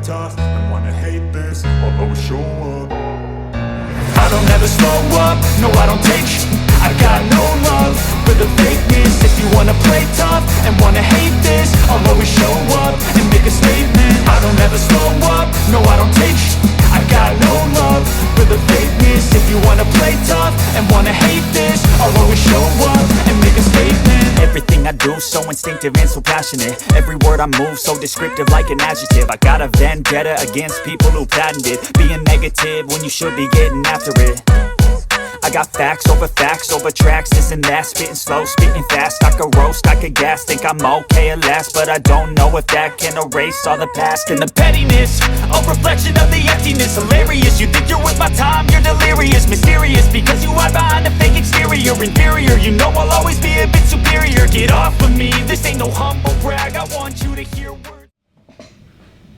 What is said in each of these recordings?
tough and wanna hate this, I'll always show up. I don't ever slow up, no I don't take sh**. I got no love for the fakeness. If you wanna play tough and wanna hate this, I'll always show up and make a statement. I don't ever slow up, no I don't take sh**. I got no love for the fakeness. If you wanna play tough and wanna hate this, I'll always show up and make a statement. Everything I do so instinctive and so passionate. Every word I move so descriptive like an adjective. I got a vendetta against people who patented being negative when you should be getting after it. I got facts over tracks, this and that. Spitting slow, spitting fast, I could roast, I could gas. Think I'm okay at last, but I don't know if that can erase all the past. And the pettiness, a reflection of the emptiness. Hilarious, you think you're worth my time, you're delirious. Mysterious, because you hide behind a fake exterior. Inferior, you know I'll always be a bit superior. Get off of me, this ain't no humble brag. I want you to hear words.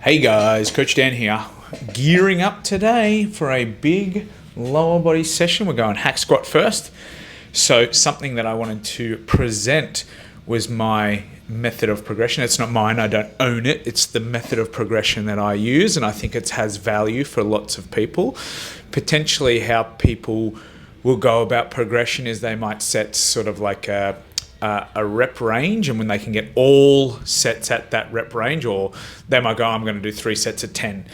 Hey guys, Coach Dan here, gearing up today for a big lower body session. We're going hack squat first. So something that I wanted to present was my method of progression. It's not mine, I don't own it. It's the method of progression that I use, and I think it has value for lots of people. Potentially how people will go about progression is they might set sort of like a rep range, and when they can get all sets at that rep range, or they might go, I'm going to do 3 sets of 10.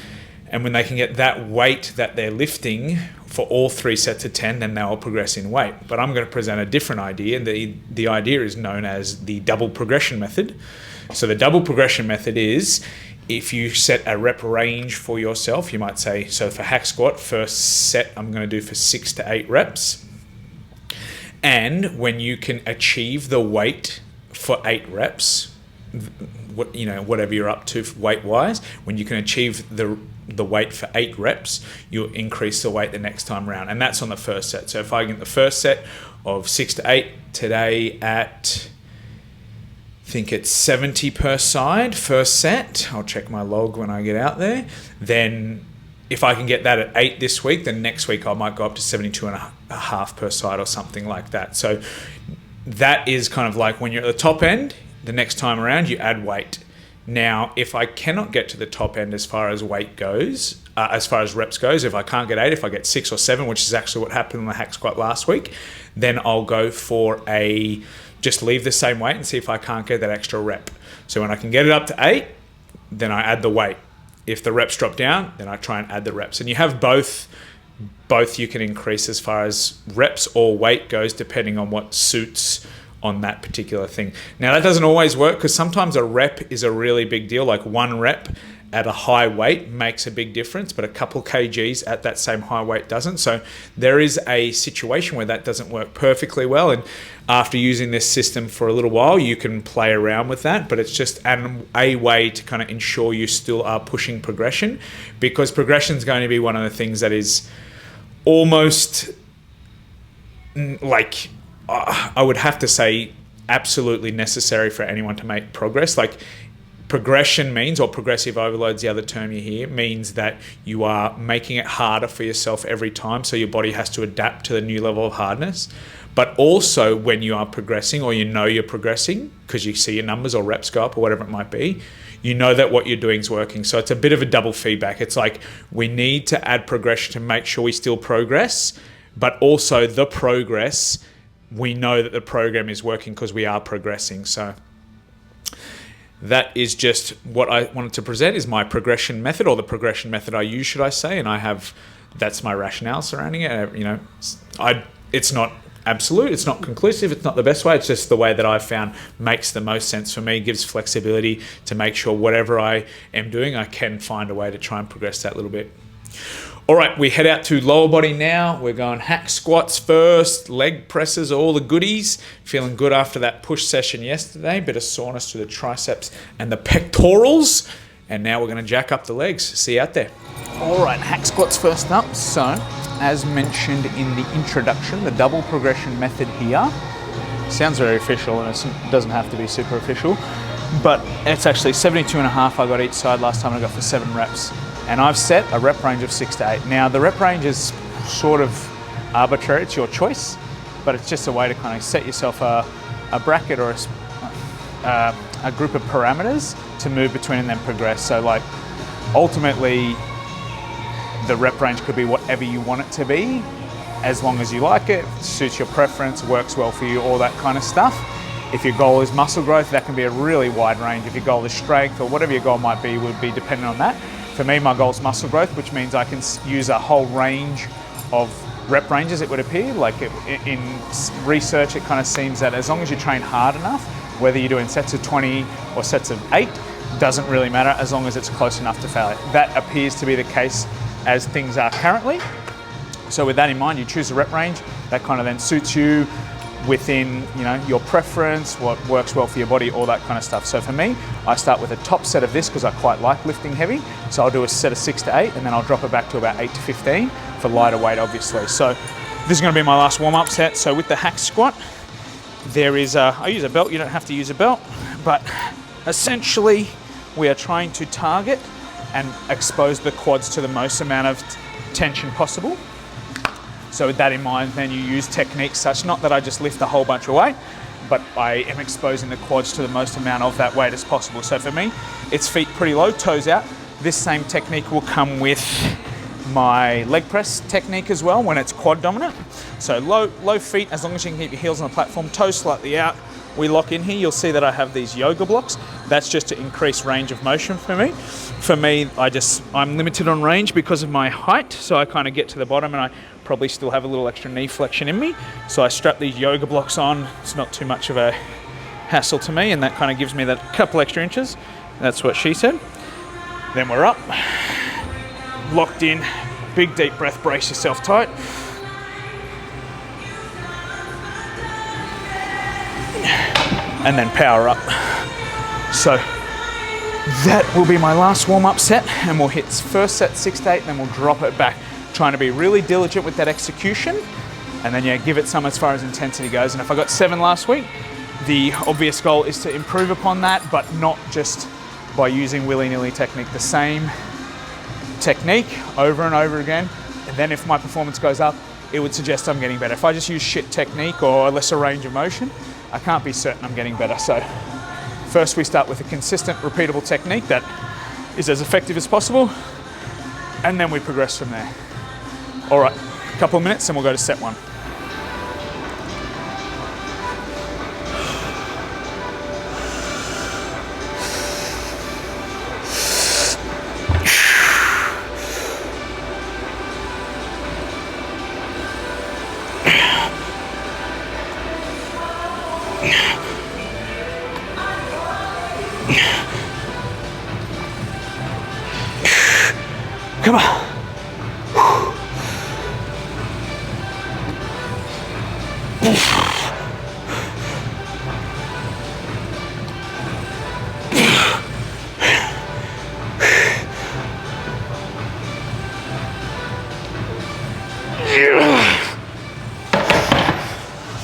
And when they can get that weight that they're lifting for all 3 sets of 10, then they'll progress in weight. But I'm going to present a different idea. The idea is known as the double progression method. So the double progression method is, if you set a rep range for yourself, you might say, so for hack squat, first set I'm going to do for 6 to 8 reps. And when you can achieve the weight for 8 reps, whatever you're up to weight-wise, when you can achieve the weight for 8 reps, you'll increase the weight the next time around. And that's on the first set. So if I get the first set of 6 to 8 today at, I think it's 70 per side, first set, I'll check my log when I get out there. Then if I can get that at 8 this week, then next week I might go up to 72 and a half per side or something like that. So that is kind of like when you're at the top end, the next time around you add weight. Now, if I cannot get to the top end as far as weight goes, as far as reps goes, if I can't get 8, if I get 6 or 7, which is actually what happened on the hack squat last week, then I'll go for just leave the same weight and see if I can't get that extra rep. So when I can get it up to 8, then I add the weight. If the reps drop down, then I try and add the reps. And you have both you can increase as far as reps or weight goes, depending on what suits on that particular thing. Now that doesn't always work, because sometimes a rep is a really big deal. Like 1 rep at a high weight makes a big difference, but a couple kgs at that same high weight doesn't. So there is a situation where that doesn't work perfectly well. And after using this system for a little while, you can play around with that, but it's just a way to kind of ensure you still are pushing progression, because progression is going to be one of the things that is almost like, I would have to say absolutely necessary for anyone to make progress. Like progression means, or progressive overload's the other term you hear, means that you are making it harder for yourself every time, so your body has to adapt to the new level of hardness. But also when you are progressing, or you know you're progressing because you see your numbers or reps go up or whatever it might be, you know that what you're doing is working. So it's a bit of a double feedback. It's like we need to add progression to make sure we still progress, but also the progress, we know that the program is working because we are progressing. So that is just what I wanted to present, is my progression method, or the progression method I use, should I say. And that's my rationale surrounding it. It's not absolute, it's not conclusive, it's not the best way. It's just the way that I've found makes the most sense for me, gives flexibility to make sure whatever I am doing, I can find a way to try and progress that little bit. All right, we head out to lower body now. We're going hack squats first, leg presses, all the goodies. Feeling good after that push session yesterday. Bit of soreness to the triceps and the pectorals. And now we're going to jack up the legs. See you out there. All right, hack squats first up. So, as mentioned in the introduction, the double progression method here. Sounds very official, and it doesn't have to be super official. But it's actually 72 and a half I got each side last time. I got for 7 reps. And I've set a rep range of 6 to 8. Now the rep range is sort of arbitrary, it's your choice, but it's just a way to kind of set yourself a bracket or a group of parameters to move between and then progress. So like ultimately, the rep range could be whatever you want it to be, as long as you like it, suits your preference, works well for you, all that kind of stuff. If your goal is muscle growth, that can be a really wide range. If your goal is strength or whatever your goal might be, would be dependent on that. For me, my goal is muscle growth, which means I can use a whole range of rep ranges, it would appear. Like in research, it kind of seems that as long as you train hard enough, whether you're doing sets of 20 or sets of 8, doesn't really matter as long as it's close enough to failure. That appears to be the case as things are currently. So with that in mind, you choose a rep range that kind of then suits you within, you know, your preference, what works well for your body, all that kind of stuff. So for me, I start with a top set of this because I quite like lifting heavy. So I'll do a set of 6 to 8 and then I'll drop it back to about 8 to 15 for lighter weight, obviously. So this is going to be my last warm-up set. So with the hack squat, there is I use a belt, you don't have to use a belt, but essentially we are trying to target and expose the quads to the most amount of tension possible. So with that in mind, then you use techniques such, not that I just lift a whole bunch of weight, but I am exposing the quads to the most amount of that weight as possible. So for me, it's feet pretty low, toes out. This same technique will come with my leg press technique as well when it's quad dominant. So low feet, as long as you can keep your heels on the platform, toes slightly out. We lock in here, you'll see that I have these yoga blocks. That's just to increase range of motion for me. For me, I'm limited on range because of my height, so I kind of get to the bottom and I probably still have a little extra knee flexion in me. So I strap these yoga blocks on. It's not too much of a hassle to me, and that kind of gives me that couple extra inches. That's what she said. Then we're up, locked in, big deep breath, brace yourself tight. And then power up. So that will be my last warm-up set, and we'll hit first set 6 to 8, and then we'll drop it back, trying to be really diligent with that execution, and then give it some as far as intensity goes. And if I got 7 last week, the obvious goal is to improve upon that, but not just by using willy-nilly technique, the same technique over and over again. And then if my performance goes up, it would suggest I'm getting better. If I just use shit technique or a lesser range of motion, I can't be certain I'm getting better. So first we start with a consistent, repeatable technique that is as effective as possible, and then we progress from there. All right, a couple of minutes and we'll go to set 1. Come on.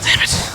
Damn it.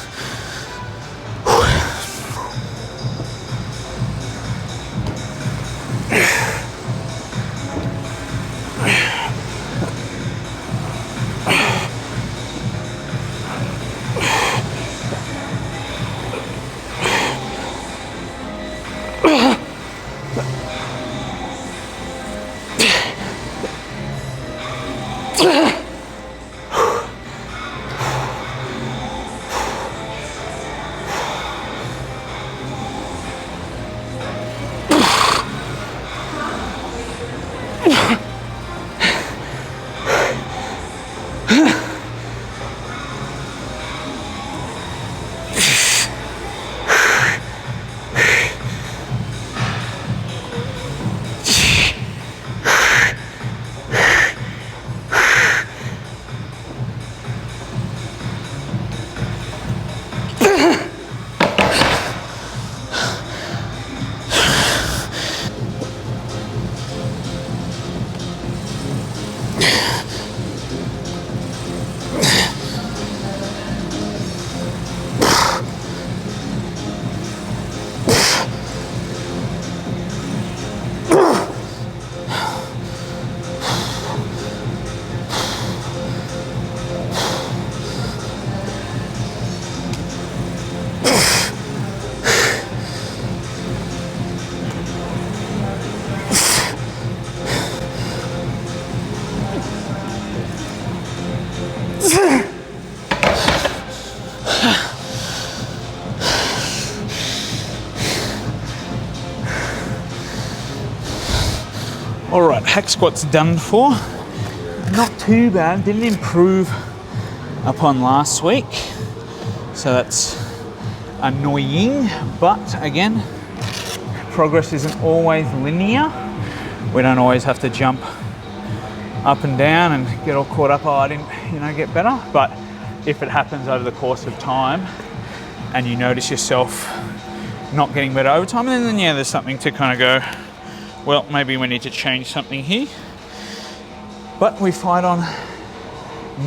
All right, hack squat's done for. Not too bad, didn't improve upon last week. So that's annoying, but again, progress isn't always linear. We don't always have to jump up and down and get all caught up, oh, I didn't, get better. But if it happens over the course of time and you notice yourself not getting better over time, then yeah, there's something to kind of go, well, maybe we need to change something here. But we fight on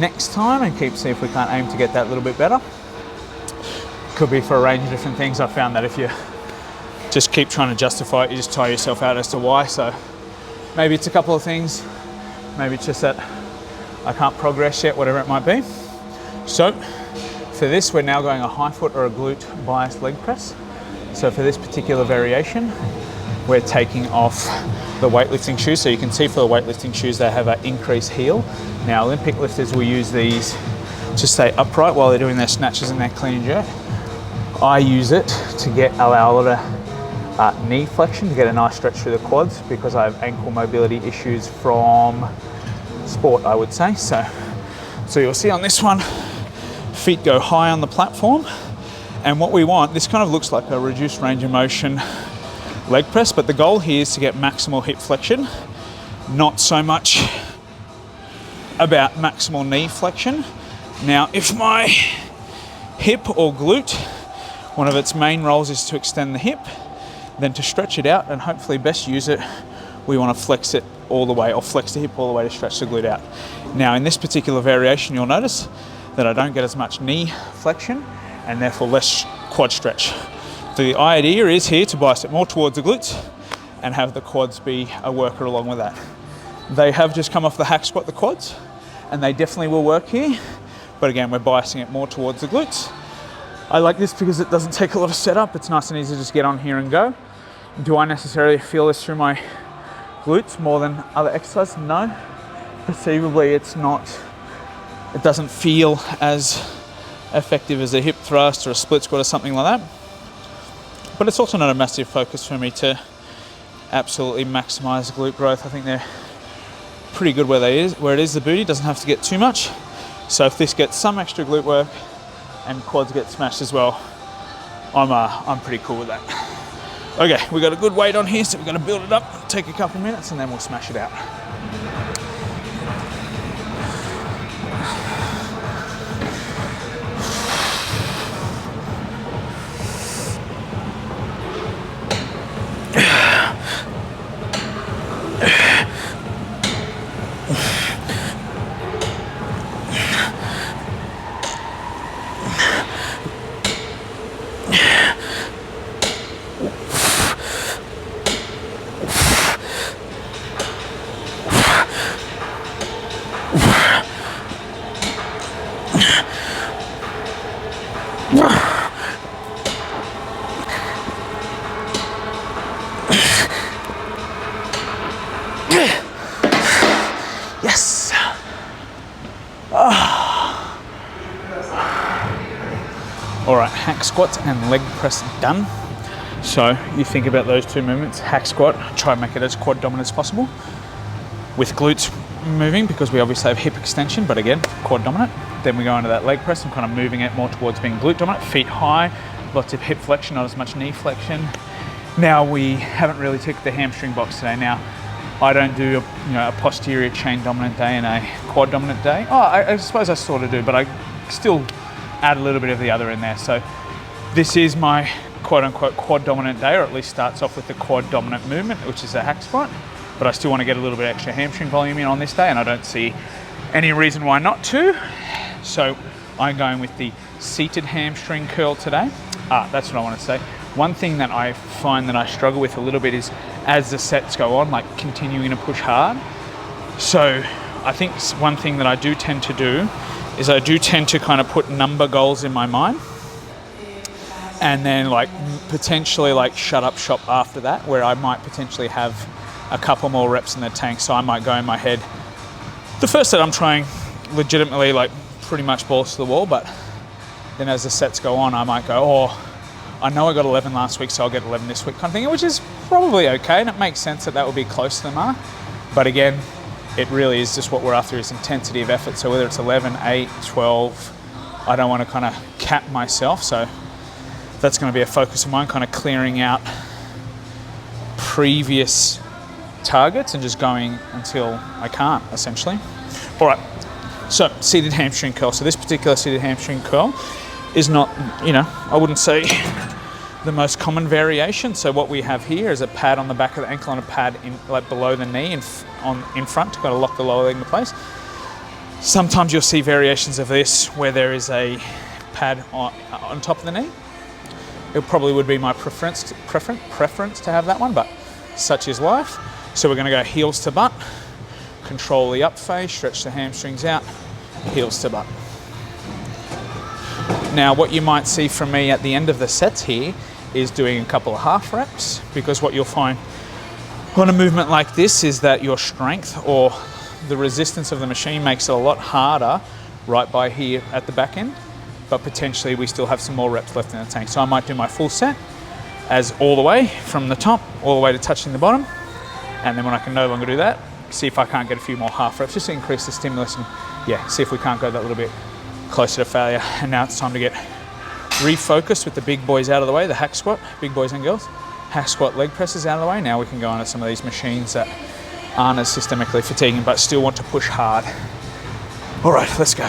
next time and see if we can't aim to get that a little bit better. Could be for a range of different things. I found that if you just keep trying to justify it, you just tire yourself out as to why. So maybe it's a couple of things. Maybe it's just that I can't progress yet, whatever it might be. So for this, we're now going a high foot or a glute biased leg press. So for this particular variation, we're taking off the weightlifting shoes. So you can see for the weightlifting shoes, they have an increased heel. Now Olympic lifters will use these to stay upright while they're doing their snatches and their clean and jerk. I use it to allow a lot of knee flexion, to get a nice stretch through the quads, because I have ankle mobility issues from sport, I would say. So you'll see on this one, feet go high on the platform. And what we want, this kind of looks like a reduced range of motion leg press, but the goal here is to get maximal hip flexion, not so much about maximal knee flexion. Now, if my hip or glute, one of its main roles is to extend the hip, then to stretch it out and hopefully best use it, we want to flex it all the way, or flex the hip all the way to stretch the glute out. Now, in this particular variation, you'll notice that I don't get as much knee flexion and therefore less quad stretch. The idea is here to bias it more towards the glutes and have the quads be a worker along with that. They have just come off the hack squat, the quads, and they definitely will work here. But again, we're biasing it more towards the glutes. I like this because it doesn't take a lot of setup. It's nice and easy to just get on here and go. Do I necessarily feel this through my glutes more than other exercises? No. Perceivably, it doesn't feel as effective as a hip thrust or a split squat or something like that. But it's also not a massive focus for me to absolutely maximize glute growth. I think they're pretty good where it is. The booty doesn't have to get too much. So if this gets some extra glute work and quads get smashed as well, I'm pretty cool with that. Okay, we got a good weight on here, so we're gonna build it up, take a couple minutes, and then we'll smash it out. Yes. All right, hack squats and leg press done. So you think about those two movements, hack squat, try and make it as quad dominant as possible with glutes moving, because we obviously have hip extension, but again, quad dominant. Then we go into that leg press and kind of moving it more towards being glute dominant, feet high, lots of hip flexion, not as much knee flexion. Now we haven't really ticked the hamstring box today. Now, I don't do a posterior chain dominant day and a quad dominant day. Oh, I suppose I sort of do, but I still add a little bit of the other in there. So this is my quote unquote quad dominant day, or at least starts off with the quad dominant movement, which is a hack squat. But I still want to get a little bit extra hamstring volume in on this day, and I don't see any reason why not to. So I'm going with the seated hamstring curl today. That's what I want to say. One thing that I find that I struggle with a little bit is as the sets go on, like continuing to push hard. So I think one thing that I do tend to do is I do tend to kind of put number goals in my mind, and then like potentially like shut up shop after that, where I might potentially have a couple more reps in the tank. So I might go in my head, the first set I'm trying legitimately like pretty much balls to the wall, but then as the sets go on, I might go, oh, I know I got 11 last week, so I'll get 11 this week kind of thing, which is probably okay, and it makes sense that would be close to the mark. But again, it really is just what we're after is intensity of effort. So whether it's 11, 8, 12, I don't want to kind of cap myself. So that's going to be a focus of mine, kind of clearing out previous targets and just going until I can't, essentially. All right, so seated hamstring curl. So this particular seated hamstring curl is not, I wouldn't say the most common variation. So what we have here is a pad on the back of the ankle and a pad below the knee in front to kind of lock the lower leg into place. Sometimes you'll see variations of this where there is a pad on top of the knee. It probably would be my preference to have that one, but such is life. So we're going to go heels to butt, control the up phase, stretch the hamstrings out, heels to butt. Now what you might see from me at the end of the sets here is doing a couple of half reps, because what you'll find on a movement like this is that your strength or the resistance of the machine makes it a lot harder right by here at the back end, but potentially we still have some more reps left in the tank. So I might do my full set as all the way from the top, all the way to touching the bottom. And then when I can no longer do that, see if I can't get a few more half reps, just to increase the stimulus and see if we can't go that little bit closer to failure. And now it's time to get refocused with the big boys out of the way, the hack squat, big boys and girls. Hack squat leg presses out of the way. Now we can go on to some of these machines that aren't as systemically fatiguing but still want to push hard. All right, let's go.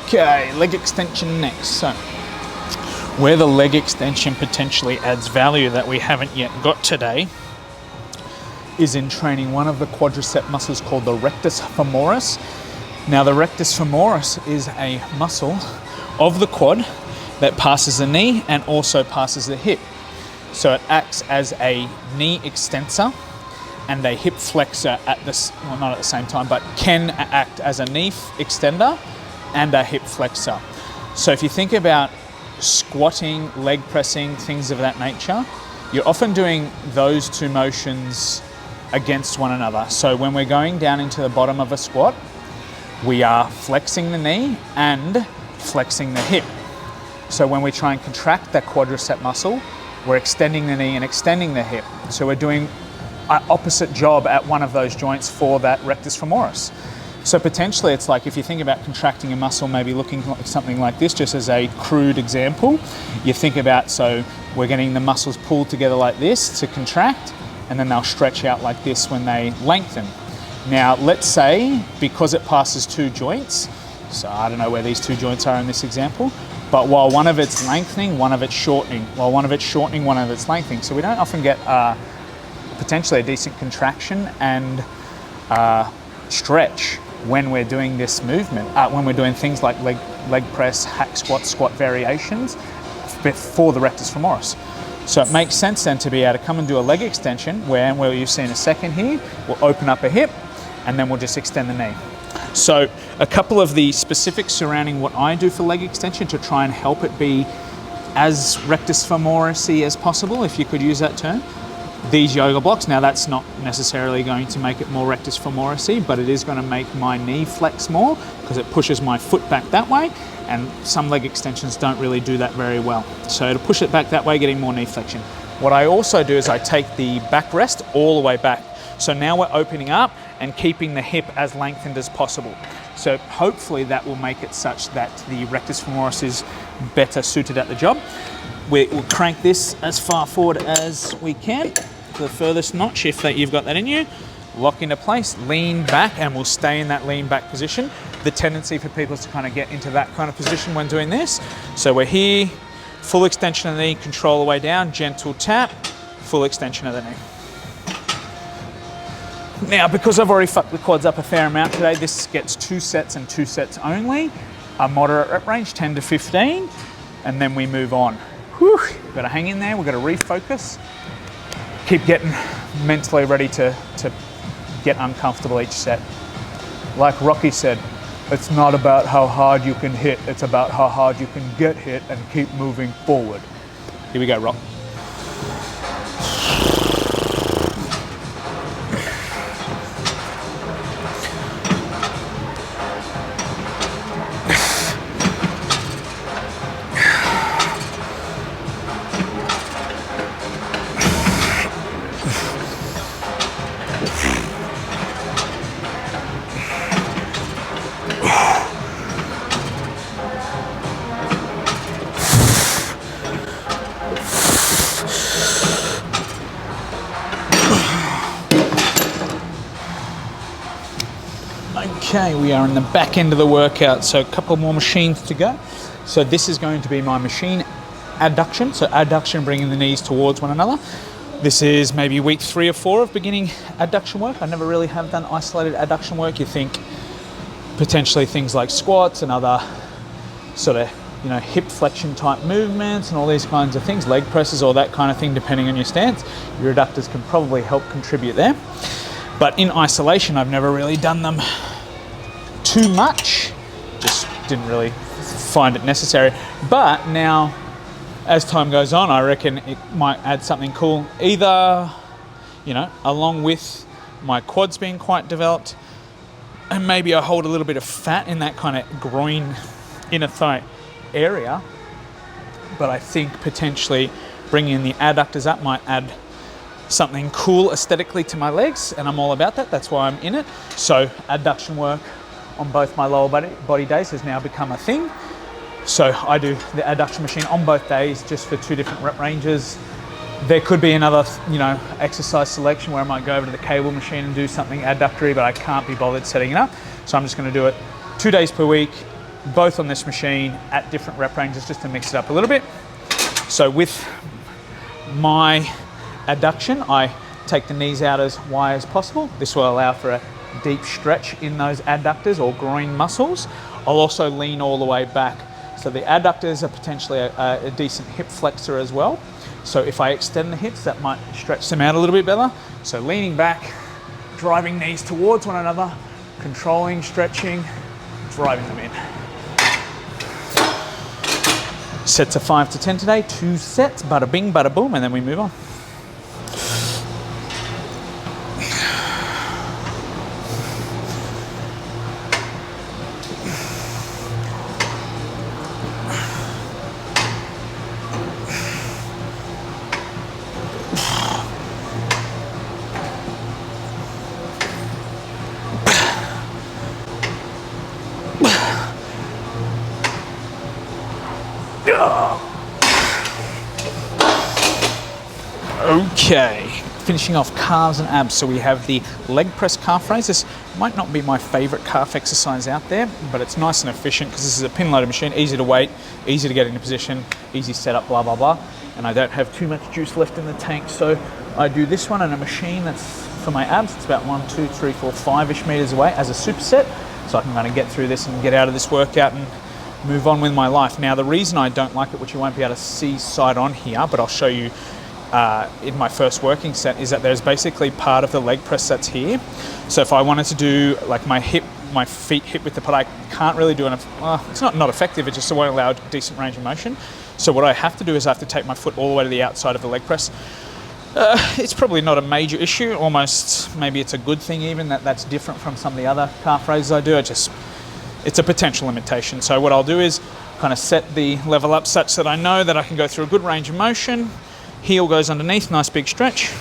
Okay, leg extension next. So, where the leg extension potentially adds value that we haven't yet got today is in training one of the quadricep muscles called the rectus femoris. Now, the rectus femoris is a muscle of the quad that passes the knee and also passes the hip. So it acts as a knee extensor and a hip flexor at this, well, not at the same time, but can act as a knee extender and a hip flexor. So if you think about squatting, leg pressing, things of that nature, you're often doing those two motions against one another. So when we're going down into the bottom of a squat, we are flexing the knee and flexing the hip. So when we try and contract that quadricep muscle, we're extending the knee and extending the hip. So we're doing an opposite job at one of those joints for that rectus femoris. So potentially it's like if you think about contracting a muscle, maybe looking like something like this, just as a crude example, you think about, so we're getting the muscles pulled together like this to contract, and then they'll stretch out like this when they lengthen. Now, let's say, because it passes two joints, so I don't know where these two joints are in this example, but while one of it's lengthening, one of it's shortening. While one of it's shortening, one of it's lengthening. So we don't often get potentially a decent contraction and stretch when we're doing this movement, when we're doing things like leg press, hack squat, squat variations for the rectus femoris. So it makes sense then to be able to come and do a leg extension where you've seen a second here, we'll open up a hip and then we'll just extend the knee. So a couple of the specifics surrounding what I do for leg extension to try and help it be as rectus femoris-y as possible, if you could use that term. These yoga blocks, now that's not necessarily going to make it more rectus femoris-y, but it is going to make my knee flex more because it pushes my foot back that way, and some leg extensions don't really do that very well. So to push it back that way, getting more knee flexion. What I also do is I take the backrest all the way back. So now we're opening up and keeping the hip as lengthened as possible. So hopefully that will make it such that the rectus femoris is better suited at the job. We'll crank this as far forward as we can. The furthest notch, if you've got that in you, lock into place, lean back, and we'll stay in that lean back position. The tendency for people is to kind of get into that kind of position when doing this. So we're here, full extension of the knee, control the way down, gentle tap, full extension of the knee. Now, because I've already fucked the quads up a fair amount today, this gets 2 sets and 2 sets only. A moderate rep range, 10 to 15, and then we move on. Whew, we've got to hang in there, we've got to refocus. Keep getting mentally ready to get uncomfortable each set. Like Rocky said, it's not about how hard you can hit, it's about how hard you can get hit and keep moving forward. Here we go, Rock. Okay, we are in the back end of the workout, so a couple more machines to go. So this is going to be my machine adduction. So adduction, bringing the knees towards one another. This is maybe week 3 or 4 of beginning adduction work. I never really have done isolated adduction work. You think potentially things like squats and other sort of, hip flexion type movements and all these kinds of things, leg presses, all that kind of thing, depending on your stance. Your adductors can probably help contribute there. But in isolation, I've never really done them too much, just didn't really find it necessary. But now, as time goes on, I reckon it might add something cool, either, along with my quads being quite developed, and maybe I hold a little bit of fat in that kind of groin, inner thigh area. But I think potentially bringing the adductors up might add something cool aesthetically to my legs, and I'm all about that. That's why I'm in it. So adduction work on both my lower body days has now become a thing. So I do the adduction machine on both days, just for 2 different rep ranges. There could be another, exercise selection where I might go over to the cable machine and do something adductory, but I can't be bothered setting it up. So I'm just going to do it 2 days per week, both on this machine at different rep ranges, just to mix it up a little bit. So with my adduction, I take the knees out as wide as possible. This will allow for a deep stretch in those adductors or groin muscles. I'll also lean all the way back. So the adductors are potentially a decent hip flexor as well. So if I extend the hips, that might stretch them out a little bit better. So leaning back, driving knees towards one another, controlling, stretching, driving them in. Sets of 5 to 10 today, 2 sets, bada bing, bada boom, and then we move on. Okay, finishing off calves and abs. So we have the leg press calf raise. This might not be my favorite calf exercise out there, but it's nice and efficient because this is a pin loaded machine, easy to weight, easy to get into position, easy setup, blah, blah, blah. And I don't have too much juice left in the tank. So I do this one in a machine that's for my abs. It's about 1, 2, 3, 4, 5-ish meters away as a superset. So I can kind of get through this and get out of this workout and move on with my life. Now, the reason I don't like it, which you won't be able to see side on here, but I'll show you in my first working set, is that there's basically part of the leg press that's here. So if I wanted to do like my feet hip width apart, I can't really do it's not effective, it just won't allow decent range of motion. So what I have to do is I have to take my foot all the way to the outside of the leg press. It's probably not a major issue, almost maybe it's a good thing even that's different from some of the other calf raises I do. It's a potential limitation. So what I'll do is kind of set the level up such that I know that I can go through a good range of motion. Heel goes underneath, nice big stretch,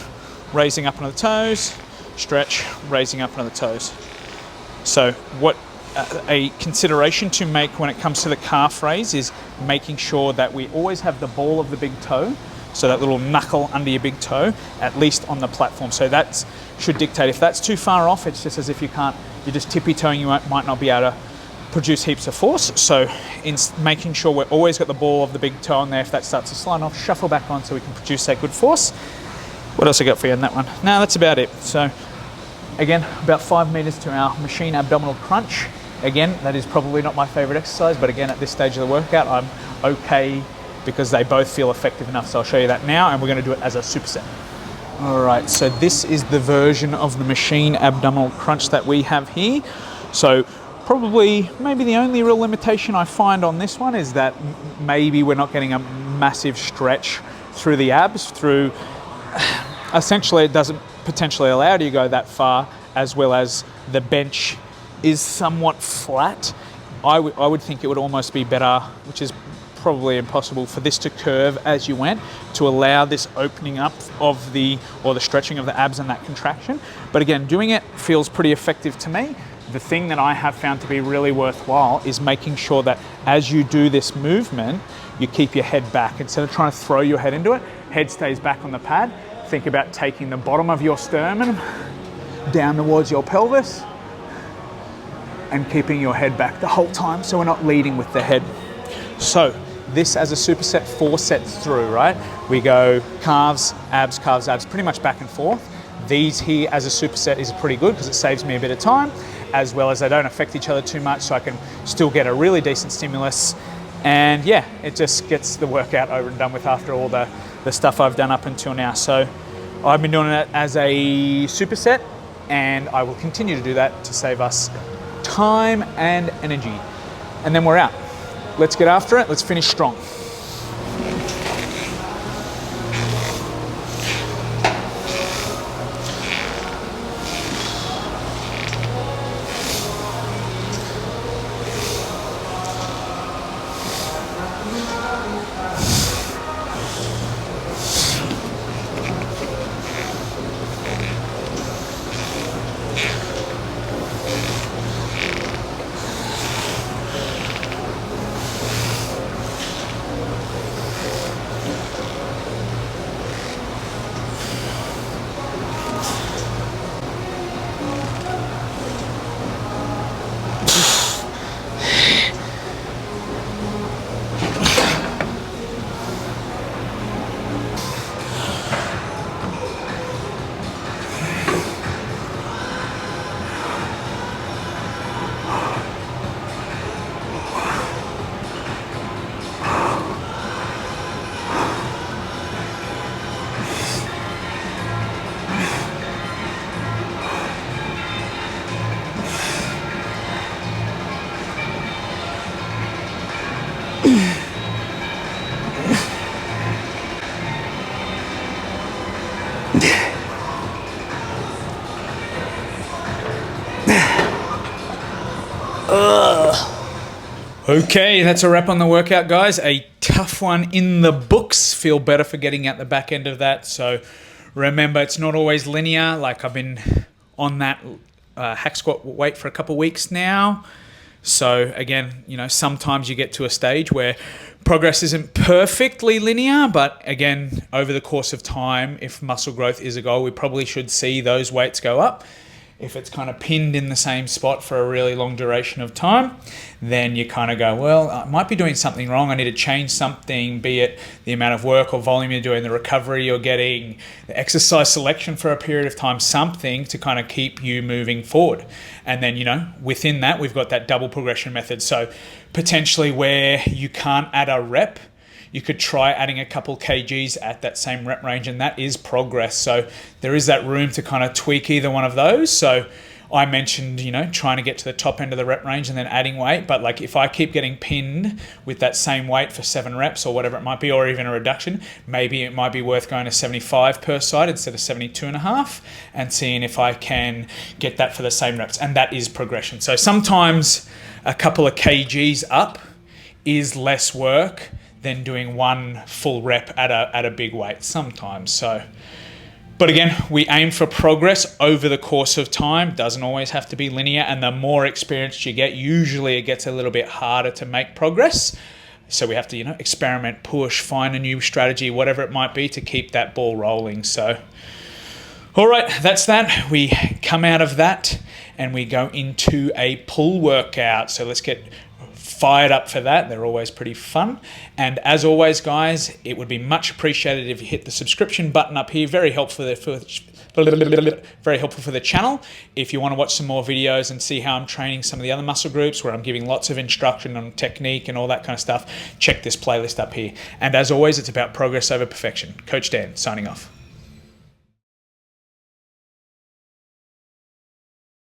raising up onto the toes, stretch, raising up onto the toes. So what a consideration to make when it comes to the calf raise is making sure that we always have the ball of the big toe, so that little knuckle under your big toe, at least on the platform. So that should dictate. If that's too far off, it's just as if you're just tippy-toeing, you might not be able to produce heaps of force. So in making sure we're always got the ball of the big toe on there, if that starts to slide off, shuffle back on so we can produce that good force. What else I got for you on that one? No, that's about it. So again, about 5 meters to our machine abdominal crunch. Again, that is probably not my favorite exercise, but again, at this stage of the workout, I'm okay because they both feel effective enough. So I'll show you that now, and we're going to do it as a superset. All right, so this is the version of the machine abdominal crunch that we have here. So probably, maybe the only real limitation I find on this one is that maybe we're not getting a massive stretch through the abs, essentially it doesn't potentially allow you to go that far, as well as the bench is somewhat flat. I would think it would almost be better, which is probably impossible, for this to curve as you went to allow this opening up of the stretching of the abs and that contraction. But again, doing it feels pretty effective to me. The thing that I have found to be really worthwhile is making sure that as you do this movement, you keep your head back. Instead of trying to throw your head into it, head stays back on the pad. Think about taking the bottom of your sternum down towards your pelvis and keeping your head back the whole time, so we're not leading with the head. So this as a superset, 4 sets through, right? We go calves, abs, pretty much back and forth. These here as a superset is pretty good because it saves me a bit of time, as well as they don't affect each other too much, so I can still get a really decent stimulus. And yeah, it just gets the workout over and done with after all the stuff I've done up until now. So I've been doing it as a superset, and I will continue to do that to save us time and energy. And then we're out. Let's get after it. Let's finish strong. Okay, that's a wrap on the workout, guys. A tough one in the books. Feel better for getting out the back end of that. So remember, it's not always linear. Like, I've been on that hack squat weight for a couple of weeks now. So again, you know, sometimes you get to a stage where progress isn't perfectly linear, but again, over the course of time, if muscle growth is a goal, we probably should see those weights go up. If it's kind of pinned in the same spot for a really long duration of time, then you kind of go, well, I might be doing something wrong. I need to change something, be it the amount of work or volume you're doing, the recovery you're getting, the exercise selection for a period of time, something to kind of keep you moving forward. And then, you know, within that, we've got that double progression method. So potentially where you can't add a rep, you could try adding a couple kgs at that same rep range, and that is progress. So there is that room to kind of tweak either one of those. So I mentioned, you know, trying to get to the top end of the rep range and then adding weight. But like, if I keep getting pinned with that same weight for 7 reps or whatever it might be, or even a reduction, maybe it might be worth going to 75 per side instead of 72.5 and seeing if I can get that for the same reps. And that is progression. So sometimes a couple of kgs up is less work than doing one full rep at a big weight sometimes. So, but again, we aim for progress over the course of time. Doesn't always have to be linear, and the more experienced you get, usually it gets a little bit harder to make progress. So we have to, you know, experiment, push, find a new strategy, whatever it might be, to keep that ball rolling. So, all right, that's that. We come out of that and we go into a pull workout. So let's get fired up for that. They're always pretty fun. And as always, guys, it would be much appreciated if you hit the subscription button up here. Very helpful for the channel. If you want to watch some more videos and see how I'm training some of the other muscle groups where I'm giving lots of instruction on technique and all that kind of stuff, check this playlist up here. And as always, it's about progress over perfection. Coach Dan, signing off.